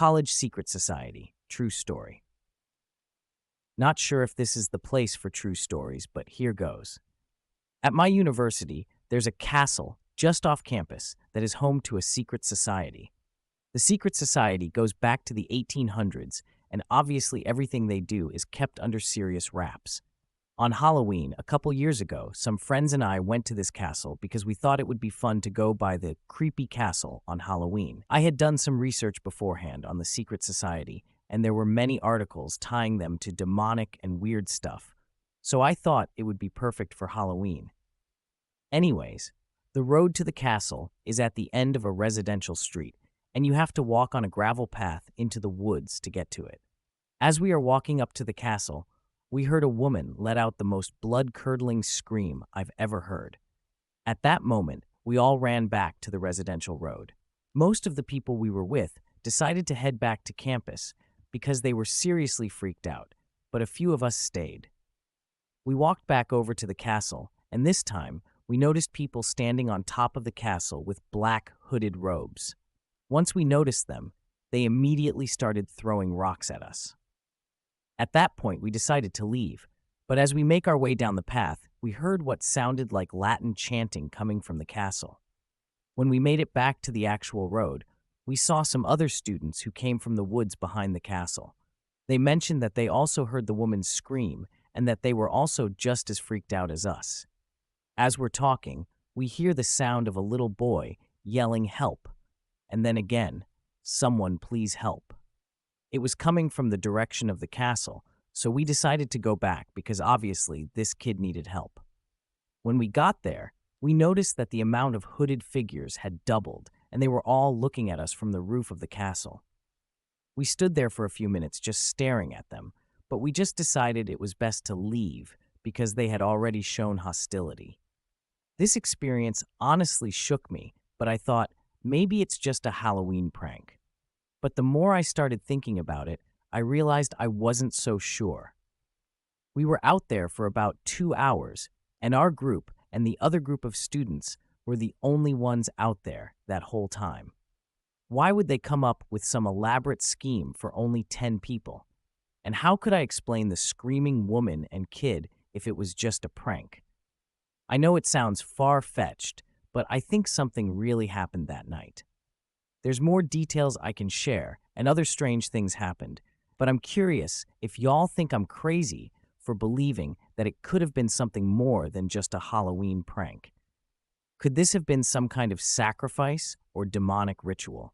College Secret Society, true story. Not sure if this is the place for true stories, but here goes. At my university, there's a castle just off campus that is home to a secret society. The secret society goes back to the 1800s, and obviously everything they do is kept under serious wraps. On Halloween, a couple years ago, some friends and I went to this castle because we thought it would be fun to go by the creepy castle on Halloween. I had done some research beforehand on the secret society, and there were many articles tying them to demonic and weird stuff, so I thought it would be perfect for Halloween. Anyways, the road to the castle is at the end of a residential street, and you have to walk on a gravel path into the woods to get to it. As we are walking up to the castle, we heard a woman let out the most blood-curdling scream I've ever heard. At that moment, we all ran back to the residential road. Most of the people we were with decided to head back to campus because they were seriously freaked out, but a few of us stayed. We walked back over to the castle, and this time, we noticed people standing on top of the castle with black hooded robes. Once we noticed them, they immediately started throwing rocks at us. At that point, we decided to leave, but as we make our way down the path, we heard what sounded like Latin chanting coming from the castle. When we made it back to the actual road, we saw some other students who came from the woods behind the castle. They mentioned that they also heard the woman scream and that they were also just as freaked out as us. As we're talking, we hear the sound of a little boy yelling help, and then again, someone please help. It was coming from the direction of the castle, so we decided to go back because obviously this kid needed help. When we got there, we noticed that the amount of hooded figures had doubled, and they were all looking at us from the roof of the castle. We stood there for a few minutes just staring at them, but we just decided it was best to leave because they had already shown hostility. This experience honestly shook me, but I thought maybe it's just a Halloween prank. But the more I started thinking about it, I realized I wasn't so sure. We were out there for about 2 hours, and our group and the other group of students were the only ones out there that whole time. Why would they come up with some elaborate scheme for only 10 people? And how could I explain the screaming woman and kid if it was just a prank? I know it sounds far-fetched, but I think something really happened that night. There's more details I can share, and other strange things happened, but I'm curious if y'all think I'm crazy for believing that it could have been something more than just a Halloween prank. Could this have been some kind of sacrifice or demonic ritual?